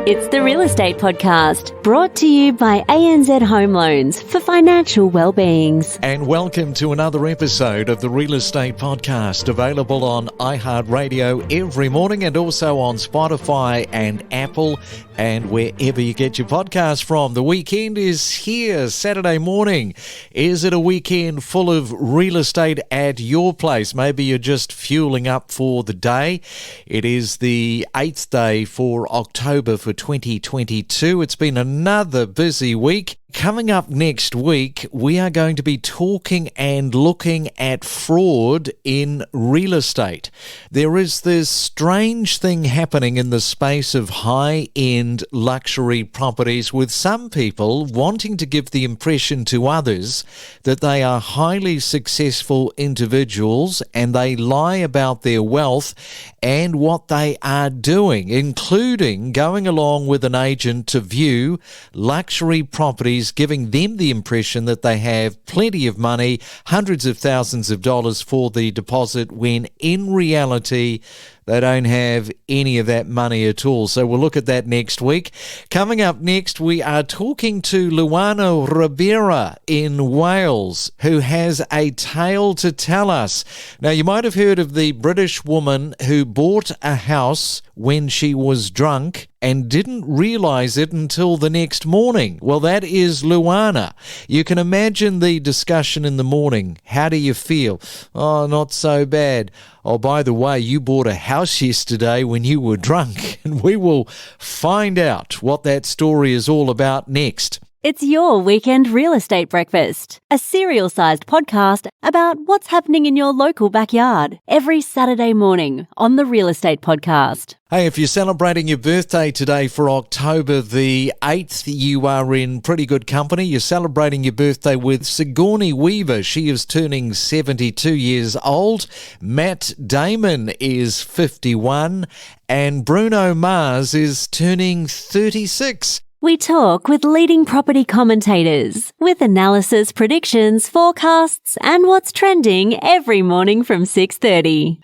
It's the Real Estate Podcast, brought to you by ANZ Home Loans for financial well-beings. And welcome to another episode of the Real Estate Podcast, available on iHeartRadio every morning and also on Spotify and Apple and wherever you get your podcast from. The weekend is here, Saturday morning. Is it a weekend full of real estate at your place? Maybe you're just fueling up for the day. It is the 8th day for October for 2022. It's been another busy week. Coming up next week, we are going to be talking and looking at fraud in real estate. There is this strange thing happening in the space of high-end luxury properties, with some people wanting to give the impression to others that they are highly successful individuals and they lie about their wealth and what they are doing, including going along with an agent to view luxury properties, giving them the impression that they have plenty of money, hundreds of thousands of dollars for the deposit, when in reality they don't have any of that money at all. So we'll look at that next week. Coming up next, we are talking to Luana Ribeira in Wales, who has a tale to tell us. Now, you might have heard of the British woman who bought a house when she was drunk and didn't realise it until the next morning. Well, that is Luana. You can imagine the discussion in the morning. How do you feel? Oh, not so bad. Oh, by the way, you bought a house yesterday when you were drunk, and we will find out what that story is all about next. It's your weekend real estate breakfast, a serial-sized podcast about what's happening in your local backyard every Saturday morning on the Real Estate Podcast. Hey, if you're celebrating your birthday today for October the 8th, you are in pretty good company. You're celebrating your birthday with Sigourney Weaver. She is turning 72 years old. Matt Damon is 51. And Bruno Mars is turning 36. We talk with leading property commentators with analysis, predictions, forecasts, and what's trending every morning from 6:30.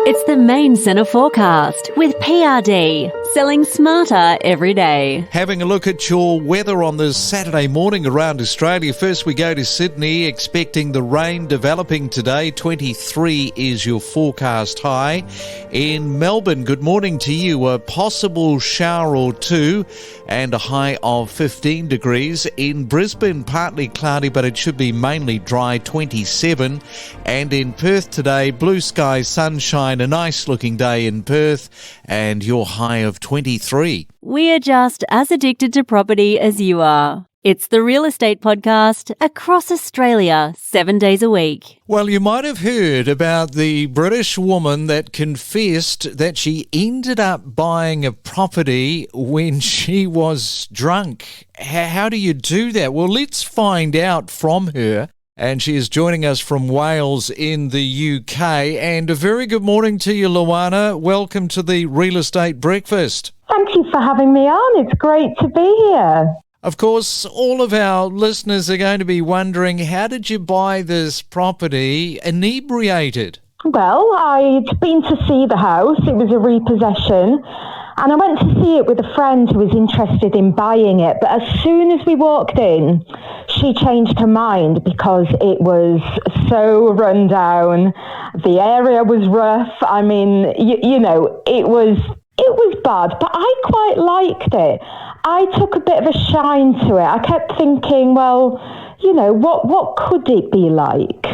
It's the Main Centre Forecast with PRD, selling smarter every day. Having a look at your weather on this Saturday morning around Australia. First we go to Sydney, expecting the rain developing today. 23 is your forecast high. In Melbourne, good morning to you. A possible shower or two and a high of 15 degrees. In Brisbane, partly cloudy, but it should be mainly dry, 27. And in Perth today, blue skies, sunshine, a nice looking day in Perth, and your high of 23. We are just as addicted to property as you are. It's the Real Estate Podcast across Australia, 7 days a week. Well, you might have heard about the British woman that confessed that she ended up buying a property when she was drunk. How do you do that? Well, let's find out from her. And she is joining us from Wales in the UK. And a very good morning to you, Luana. Welcome to the Real Estate Breakfast. Thank you for having me on. It's great to be here. Of course, all of our listeners are going to be wondering, how did you buy this property inebriated? Well, I'd been to see the house. It was a repossession. And I went to see it with a friend who was interested in buying it. But as soon as we walked in, she changed her mind because it was so run down. The area was rough. I mean, it was bad, but I quite liked it. I took a bit of a shine to it. I kept thinking, well, what could it be like?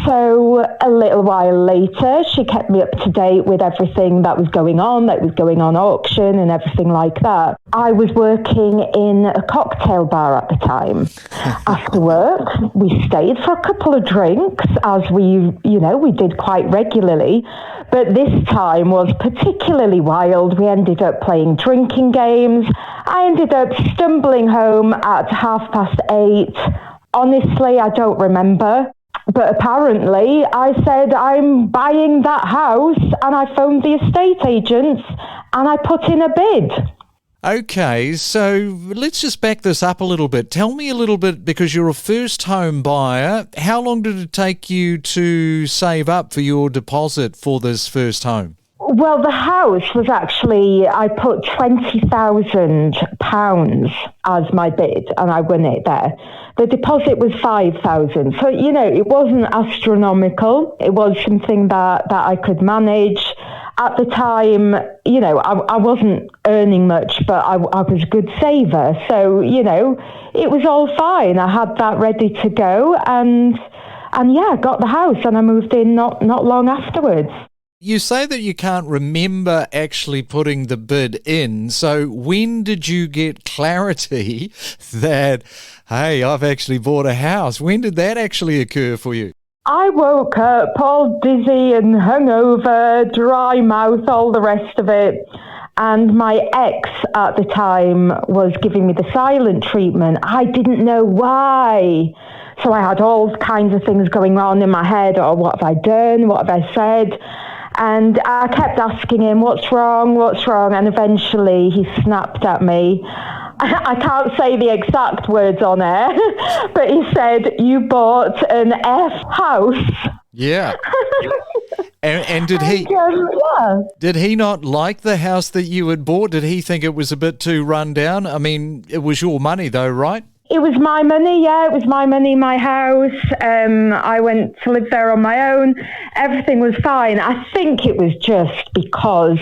So a little while later, she kept me up to date with everything that was going on auction and everything like that. I was working in a cocktail bar at the time. After work, we stayed for a couple of drinks, as we did quite regularly. But this time was particularly wild. We ended up playing drinking games. I ended up stumbling home at 8:30. Honestly, I don't remember. But apparently I said, I'm buying that house, and I phoned the estate agents and I put in a bid. Okay, so let's just back this up a little bit. Tell me a little bit, because you're a first home buyer, how long did it take you to save up for your deposit for this first home? Well, the house was actually, I put £20,000 as my bid and I won it there. The deposit was 5,000. So, it wasn't astronomical. It was something that I could manage. At the time, I wasn't earning much, but I was a good saver. So, it was all fine. I had that ready to go and yeah, got the house and I moved in not long afterwards. You say that you can't remember actually putting the bid in. So when did you get clarity that, hey, I've actually bought a house? When did that actually occur for you? I woke up all dizzy and hungover, dry mouth, all the rest of it. And my ex at the time was giving me the silent treatment. I didn't know why. So I had all kinds of things going on in my head. Or what have I done? What have I said? And I kept asking him, what's wrong? What's wrong? And eventually he snapped at me. I can't say the exact words on air, but he said, you bought an F house. Yeah. And did he did he not like the house that you had bought? Did he think it was a bit too run down? I mean, it was your money though, right? It was my money, yeah. It was my money, my house. I went to live there on my own. Everything was fine. I think it was just because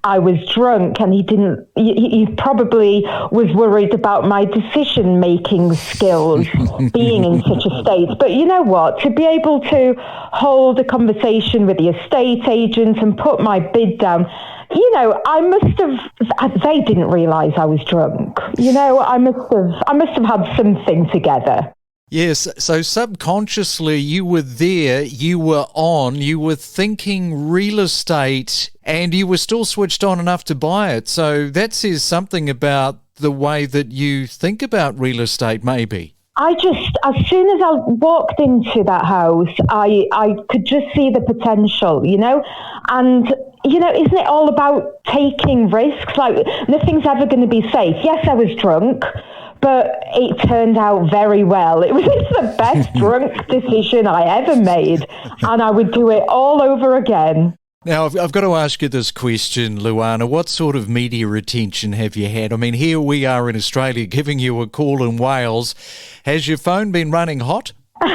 I was drunk and he probably was worried about my decision-making skills being in such a state. But you know what? To be able to hold a conversation with the estate agent and put my bid down, they didn't realise I was drunk. I must have had something together. Yes, so subconsciously you were there, you were thinking real estate, and you were still switched on enough to buy it. So that says something about the way that you think about real estate, maybe. As soon as I walked into that house, I could just see the potential, and, isn't it all about taking risks? Like, nothing's ever going to be safe. Yes, I was drunk, but it turned out very well. It was the best drunk decision I ever made, and I would do it all over again. Now, I've got to ask you this question, Luana. What sort of media attention have you had? I mean, here we are in Australia giving you a call in Wales. Has your phone been running hot? Do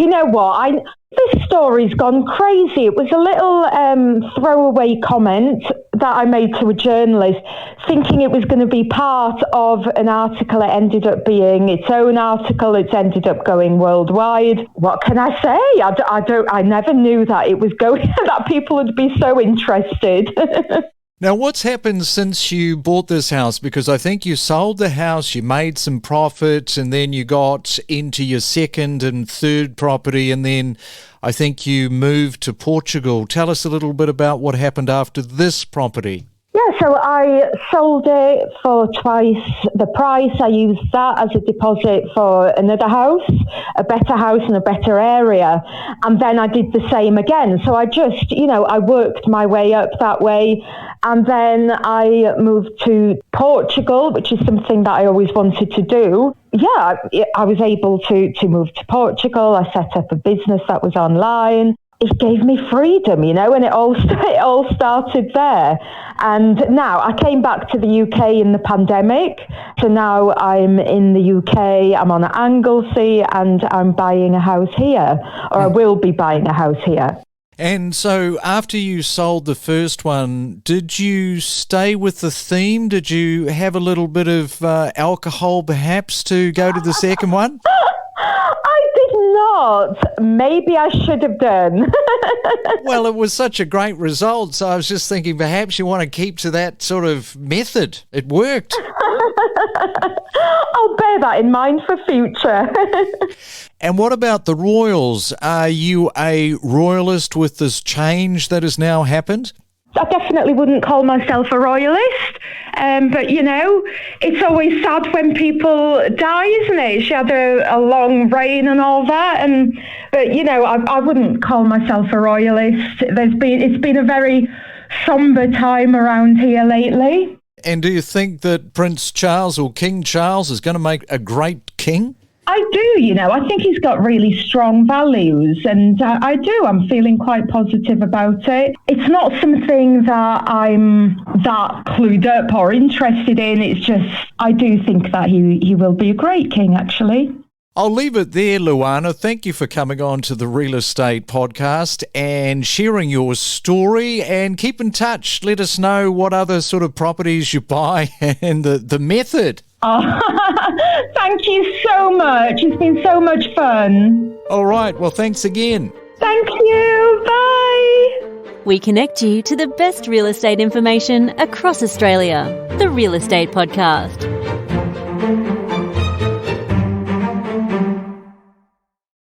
you know what? This story's gone crazy. It was a little throwaway comment that I made to a journalist, thinking it was going to be part of an article. It ended up being its own article. It's ended up going worldwide. What can I say? I never knew that it was going that people would be so interested. Now, what's happened since you bought this house? Because I think you sold the house, you made some profit, and then you got into your second and third property, and then I think you moved to Portugal. Tell us a little bit about what happened after this property. Yeah, so I sold it for twice the price. I used that as a deposit for another house, a better house in a better area. And then I did the same again. So I just, I worked my way up that way. And then I moved to Portugal, which is something that I always wanted to do. Yeah, I was able to move to Portugal. I set up a business that was online. It gave me freedom, and it all started there. And now I came back to the UK in the pandemic. So now I'm in the UK, I'm on Anglesey, and I'm buying a house here, or I will be buying a house here. And so after you sold the first one, did you stay with the theme? Did you have a little bit of alcohol perhaps to go to the second one? I did not. Maybe I should have done. Well, it was such a great result, so I was just thinking perhaps you want to keep to that sort of method. It worked. I'll bear that in mind for future. And what about the royals? Are you a royalist with this change that has now happened? I definitely wouldn't call myself a royalist, but it's always sad when people die, isn't it? She had a long reign and all that, but I wouldn't call myself a royalist. It's been a very somber time around here lately. And do you think that Prince Charles or King Charles is going to make a great king? I do, I think he's got really strong values, and I'm feeling quite positive about it. It's not something that I'm that clued up or interested in. It's just, I do think that he will be a great king, actually. I'll leave it there, Luana. Thank you for coming on to the Real Estate Podcast and sharing your story, and keep in touch. Let us know what other sort of properties you buy and the method. Oh, thank you so much. It's been so much fun. All right. Well, thanks again. Thank you. Bye. We connect you to the best real estate information across Australia. The Real Estate Podcast.